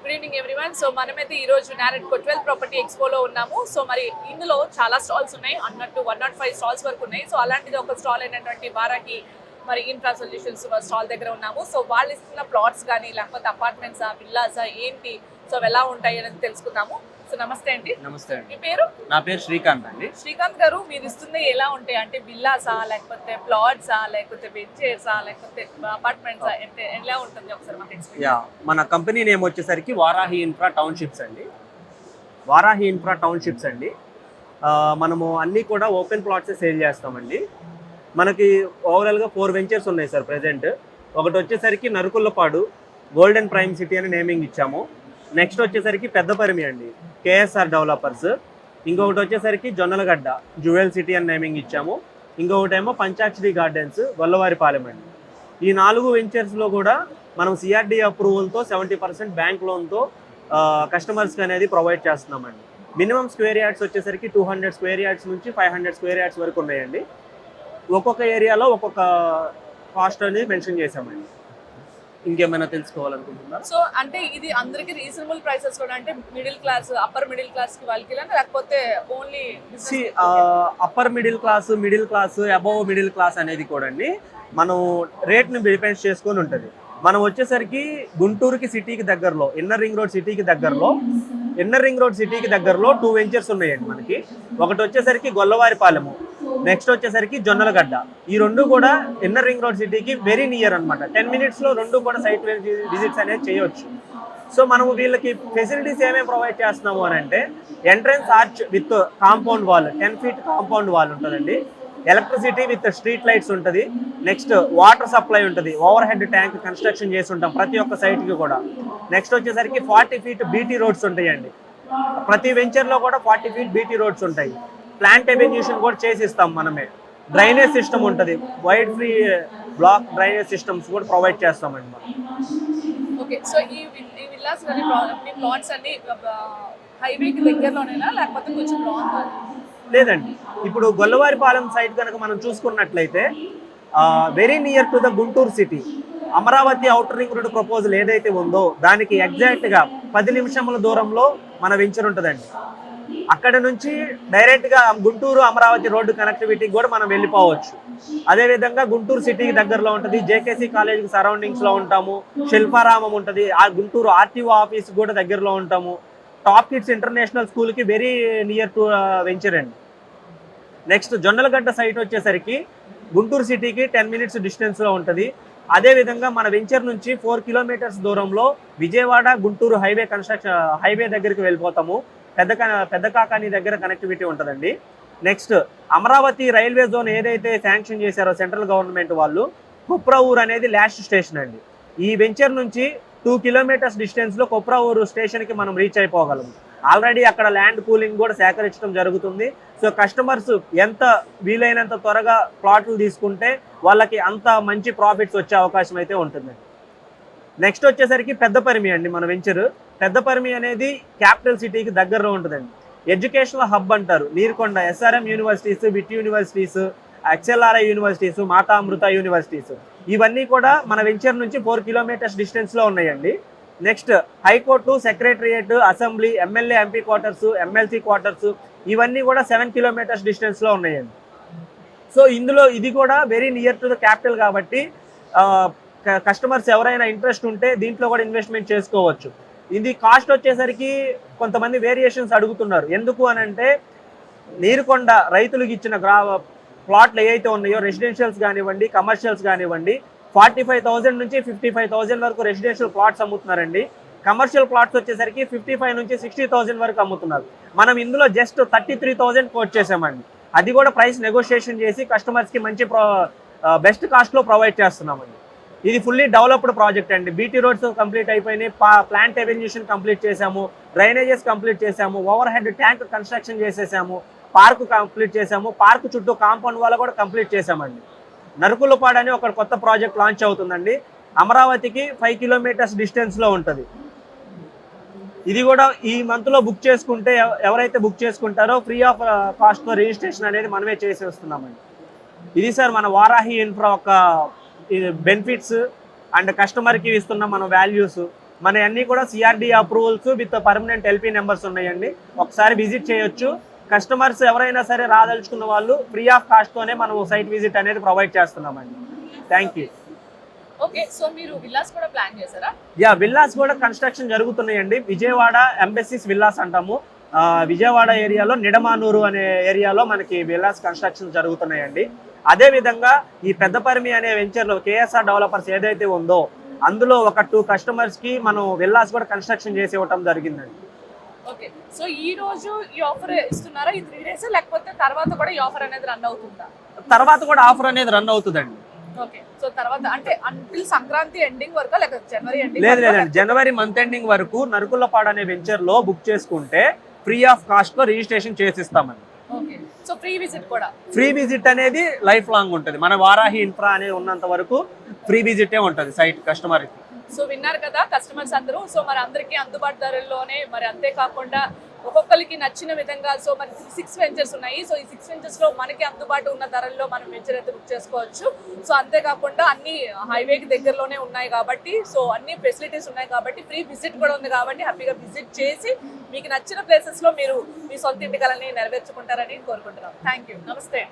Good evening everyone. So మనమైతే ఈ రోజు నారాయణ్ 12 ప్రాపర్టీ ఎక్స్పోలో ఉన్నాము. సో మరి ఇందులో చాలా స్టాల్స్ ఉన్నాయి, అన్నట్టు 105 స్టాల్స్ వరకు ఉన్నాయి. సో అలాంటిది ఒక స్టాల్ అయినటువంటి వారాహి మరి ఇన్ఫ్రా సొల్యూషన్స్ స్టాల్ దగ్గర ఉన్నాము. సో వాళ్ళు ఇస్తున్న ప్లాట్స్ కానీ లేకపోతే అపార్ట్మెంట్సా విల్లాసా ఏంటి, సో ఎలా ఉంటాయి అనేది తెలుసుకుందాము. సో నమస్తే అండి. నమస్తే అండి. మీ పేరు? నా పేరు శ్రీకాంత్ అండి. శ్రీకాంత్ గారు, మీరు ఇస్తుంది ఎలా ఉంటాయి అంటే విల్లాసా లేకపోతే ప్లాట్సా లేకపోతే వెంచర్సా లేకపోతే అపార్ట్మెంట్సా అంటే ఎలా ఉంటుంది ఒకసారి మాకు ఎక్స్ప్లెయిన్. మన కంపెనీ నేమ్ వచ్చేసరికి వారాహి ఇన్ఫ్రా టౌన్షిప్స్ అండి. వారాహి ఇన్ఫ్రా టౌన్షిప్స్ అండి. మనము అన్నీ కూడా ఓపెన్ ప్లాట్సే సేల్ చేస్తామండి. మనకి ఓవరాల్గా 4 వెంచర్స్ ఉన్నాయి సార్ ప్రెజెంట్. ఒకటి వచ్చేసరికి నరుకుల్లపాడు గోల్డెన్ ప్రైమ్ సిటీ అని నేమింగ్ ఇచ్చాము. నెక్స్ట్ వచ్చేసరికి పెద్దపరిమి అండి, కేఎస్ఆర్ డెవలపర్స్. ఇంకొకటి వచ్చేసరికి జొన్నలగడ్డ జ్యువెల్ సిటీ అని నేమింగ్ ఇచ్చాము. ఇంకొకటి ఏమో పంచాక్షరి గార్డెన్స్ గొల్లవారిపాలెం అండి. ఈ 4 వెంచర్స్లో కూడా మనం సిఆర్డి అప్రూవల్తో 70% బ్యాంక్ లోన్తో కస్టమర్స్కి అనేది ప్రొవైడ్ చేస్తున్నామండి. మినిమం స్క్వేర్ యార్డ్స్ వచ్చేసరికి 200 స్క్వేర్ యార్డ్స్ నుంచి 500 స్క్వేర్ యార్డ్స్ వరకు ఉన్నాయండి. ఒక్కొక్క ఏరియాలో ఒక్కొక్క కాస్ట్ అనేది మెన్షన్ చేసామండి. ఇంకేమైనా తెలుసుకోవాలనుకుంటున్నారా? సో అంటే ఇది అందరికి రీజనబుల్ ప్రైసెస్ కూడా, అంటే middle class upper middle class కి వాళ్ళకి లేకపోతే only upper middle class above middle class అనేది కూడా అండి మనం రేట్ని డిపెండ్ చేసుకొని ఉంటుంది. మనం వచ్చేసరికి గుంటూరుకి సిటీకి దగ్గరలో ఇన్నర్ రింగ్ రోడ్ సిటీకి దగ్గరలో 2 వెంచర్స్ ఉన్నాయండి మనకి. ఒకటి వచ్చేసరికి గొల్లవారిపాలెము, నెక్స్ట్ వచ్చేసరికి జొన్నలగడ్డ. ఈ 2 కూడా ఇన్నర్ రింగ్ రోడ్ సిటీకి వెరీ నియర్ అనమాట. 10 మినిట్స్లో 2 కూడా సైట్ విజిట్స్ అనేది చేయవచ్చు. సో మనము వీళ్ళకి ఫెసిలిటీస్ ఏమేమి ప్రొవైడ్ చేస్తున్నాము అని అంటే entrance arch with compound wall, 10 feet compound wall ఉంటుందండి. ఎలక్ట్రిసిటీ విత్ స్ట్రీట్ లైట్స్ ఉంటుంది. నెక్స్ట్ వాటర్ సప్లై ఉంటుంది. ఓవర్ హెడ్ ట్యాంక్ కన్స్ట్రక్షన్ చేసి ఉంటాం ప్రతి ఒక్క సైట్కి కూడా. నెక్స్ట్ వచ్చేసరికి 40 ఫీట్ బీటీ రోడ్స్ ఉంటాయండి. ప్రతి వెంచర్లో కూడా 40 ఫీట్ బీటీ రోడ్స్ ఉంటాయి. ప్లాంట్ ఎవెన్యూషన్ కూడా చేసి ఇస్తాం మనమే. డ్రైనేజ్ సిస్టమ్ ఉంటుంది, wide free block drainage systems కూడా ప్రొవైడ్ చేస్తామండి మనం. ఓకే. సో ఈ విల్లాస్ కానీ మీ ప్లాట్స్ అన్ని హైవేకి దగ్గరలోనేనా లేకపోతే కొంచెం లాంగ్? లేదండి, ఇప్పుడు గొల్లవారిపాలెం సైట్ కనుక మనం చూసుకున్నట్లయితే very near to the Guntur city. Amaravati outer ring road proposal ఏదైతే ఉందో దానికి ఎగ్జాక్ట్గా 10 నిమిషముల దూరంలో మన వెంచర్ ఉంటుందండి. అక్కడ నుంచి డైరెక్ట్గా గుంటూరు అమరావతి రోడ్డు కనెక్టివిటీకి కూడా మనం వెళ్ళిపోవచ్చు. అదేవిధంగా గుంటూరు సిటీకి దగ్గరలో ఉంటుంది. జేకేసీ కాలేజీకి సరౌండింగ్స్లో ఉంటాము. శిల్పారామం ఉంటుంది. ఆ గుంటూరు ఆర్టీఓ ఆఫీస్ కూడా దగ్గరలో ఉంటాము. టాప్ కిడ్స్ ఇంటర్నేషనల్ స్కూల్కి వెరీ నియర్ టు వెంచర్ అండి. నెక్స్ట్ జొన్నలగడ్డ సైట్ వచ్చేసరికి గుంటూరు సిటీకి 10 మినిట్స్ డిస్టెన్స్లో ఉంటుంది. అదేవిధంగా మన వెంచర్ నుంచి 4 కిలోమీటర్స్ దూరంలో విజయవాడ గుంటూరు హైవే దగ్గరికి వెళ్ళిపోతాము. పెద్ద కాకాని దగ్గర కనెక్టివిటీ ఉంటుందండి. నెక్స్ట్ అమరావతి రైల్వే జోన్ ఏదైతే శాంక్షన్ చేశారో సెంట్రల్ గవర్నమెంట్ వాళ్ళు, కుప్రావూర్ అనేది లాస్ట్ స్టేషన్ అండి. ఈ వెంచర్ నుంచి 2 కిలోమీటర్స్ డిస్టెన్స్లో కుప్రావూరు స్టేషన్కి మనం రీచ్ అయిపోగలము. ఆల్రెడీ అక్కడ ల్యాండ్ పూలింగ్ కూడా సేకరించడం జరుగుతుంది. సో కస్టమర్స్ ఎంత వీలైనంత త్వరగా ప్లాట్లు తీసుకుంటే వాళ్ళకి అంత మంచి ప్రాఫిట్స్ వచ్చే అవకాశం అయితే ఉంటుందండి. నెక్స్ట్ వచ్చేసరికి పెద్దపరిమి అండి మన వెంచరు. పెద్దపరిమి అనేది క్యాపిటల్ సిటీకి దగ్గరలో ఉంటుందండి. ఎడ్యుకేషనల్ హబ్ అంటారు. Neerukonda SRM universities, VIT universities, XLRI universities, Mata Amrita universities ఇవన్నీ కూడా మన వెంచర్ నుంచి 4 కిలోమీటర్స్ డిస్టెన్స్లో ఉన్నాయండి. Next high court, secretariat, assembly, MLA MP quarters, MLC quarters ఇవన్నీ కూడా 7 కిలోమీటర్స్ డిస్టెన్స్లో ఉన్నాయండి. సో ఇందులో ఇది కూడా very near to the capital కాబట్టి కస్టమర్స్ ఎవరైనా ఇంట్రెస్ట్ ఉంటే దీంట్లో కూడా ఇన్వెస్ట్మెంట్ చేసుకోవచ్చు. ఇది కాస్ట్ వచ్చేసరికి కొంతమంది వేరియేషన్స్ అడుగుతున్నారు. ఎందుకు అని అంటే నీరుకొండ రైతులకు ఇచ్చిన ప్లాట్లు ఏవైతే ఉన్నాయో రెసిడెన్షియల్స్ కానివ్వండి, కమర్షియల్స్ కానివ్వండి, 45,000 నుంచి 55,000 వరకు రెసిడెన్షియల్ ప్లాట్స్ అమ్ముతున్నారండి. కమర్షియల్ ప్లాట్స్ వచ్చేసరికి 55 నుంచి 60,000 వరకు అమ్ముతున్నారు. మనం ఇందులో జస్ట్ 33,000 కోట్ చేసామండి. అది కూడా ప్రైస్ నెగోషియేషన్ చేసి కస్టమర్స్కి మంచి బెస్ట్ కాస్ట్లో ప్రొవైడ్ చేస్తున్నామండి. ఇది ఫుల్లీ డెవలప్డ్ ప్రాజెక్ట్ అండి. బీటీ రోడ్స్ కంప్లీట్ అయిపోయినాయి, ప్లాంట్ ఎవెన్యూషన్ కంప్లీట్ చేసాము, డ్రైనేజెస్ కంప్లీట్ చేసాము, ఓవర్ హెడ్ ట్యాంక్ కన్స్ట్రక్షన్ చేసేసాము, పార్క్ కంప్లీట్ చేసాము, పార్క్ చుట్టూ కాంపౌండ్ వాల్ కూడా కంప్లీట్ చేసామండి. నరుకులపాడు అని ఒక కొత్త ప్రాజెక్ట్ లాంచ్ అవుతుందండి. అమరావతికి 5 కిలోమీటర్స్ డిస్టెన్స్లో ఉంటుంది. ఇది కూడా ఈ మంత్లో బుక్ చేసుకుంటే ఎవరైతే బుక్ చేసుకుంటారో ఫ్రీ ఆఫ్ కాస్ట్తో రిజిస్ట్రేషన్ అనేది మనమే చేసి వస్తున్నామండి. ఇది సార్ మన వారాహి ఇన్ఫ్రా ఒక బెనిఫిట్స్ అండ్ కస్టమర్కి ఇస్తున్న మన వాల్యూస్. మన అన్ని కూడా CRD approvals with permanent LP numbers ఉన్నాయండి. ఒకసారి విజిట్ చేయొచ్చు. కస్టమర్స్ ఎవరైనా సరే రాదలుచుకున్న వాళ్ళు ఫ్రీ ఆఫ్ కాస్ట్తోనే మనం సైట్ విజిట్ అనేది ప్రొవైడ్ చేస్తున్నామండి. Thank you. ఓకే, సో మీరు విల్లాస్ కూడా ప్లాన్ చేశారా? యా, విల్లాస్ కూడా కన్స్ట్రక్షన్ జరుగుతున్నాయండి. విజయవాడ ఎంబెసిస్ విల్లాస్ అంటాము. విజయవాడ ఏరియాలో నిడమానూరు అనే ఏరియాలో మనకి విల్లాస్ కన్స్ట్రక్షన్ జరుగుతున్నాయండి. అదే విధంగా ఈ పెద్దపరిమి అనే వెంచర్లో కేఎస్ఆర్ డెవలపర్స్ ఏదైతే ఉందో అందులో ఒక 2 కస్టమర్స్కి మనం విల్లాస్ కూడా కన్స్ట్రక్షన్ చేసి ఇవ్వటం జరిగిందండి. ఓకే, సో ఈ రోజు ఈ ఆఫర్ ఇస్తున్నారా ఈ 3 days, లేకపోతే తర్వాత కూడా ఈ ఆఫర్ అనేది రన్ అవుతుందా? తర్వాత కూడా ఆఫర్ అనేది రన్ అవుతుందండి. ఓకే, సో తర్వాత అంటే అంటిల్ సంక్రాంతి ఎండింగ్ వరకు లేకపోతే జనవరి ఎండింగ్? లేదండి, జనవరి మంత్ ఎండింగ్ వరకు నరుకులపాడు అనే వెంచర్లో బుక్ చేసుకుంటే ఫ్రీ ఆఫ్ కాస్ట్లో రిజిస్ట్రేషన్ చేసిస్తామండి. ఓకే, సో ఫ్రీ విజిట్ కూడా? ఫ్రీ విజిట్ అనేది లైఫ్ లాంగ్ ఉంటుంది. మన వారాహి ఇన్ఫ్రా అనేది ఉన్నంత వరకు ఫ్రీ విజిటే ఉంటుంది సైట్ కస్టమర్కి. సో విన్నారు కదా కస్టమర్స్ అందరూ. సో మరి అందరికీ అందుబాటు ధరల్లోనే, మరి అంతేకాకుండా ఒక్కొక్కరికి నచ్చిన విధంగా. సో మరి 6 వెంచర్స్ ఉన్నాయి. సో ఈ 6 వెంచర్స్లో మనకి అందుబాటు ఉన్న ధరల్లో మనం వెంచర్ అయితే బుక్ చేసుకోవచ్చు. సో అంతేకాకుండా అన్ని హైవేకి దగ్గరలోనే ఉన్నాయి కాబట్టి, సో అన్ని ఫెసిలిటీస్ ఉన్నాయి కాబట్టి, ఫ్రీ విజిట్ కూడా ఉంది కాబట్టి హ్యాపీగా విజిట్ చేసి మీకు నచ్చిన ప్లేసెస్లో మీరు మీ సొంత ఇంటి కలని నెరవేర్చుకుంటారని కోరుకుంటున్నాం. Thank you. నమస్తే.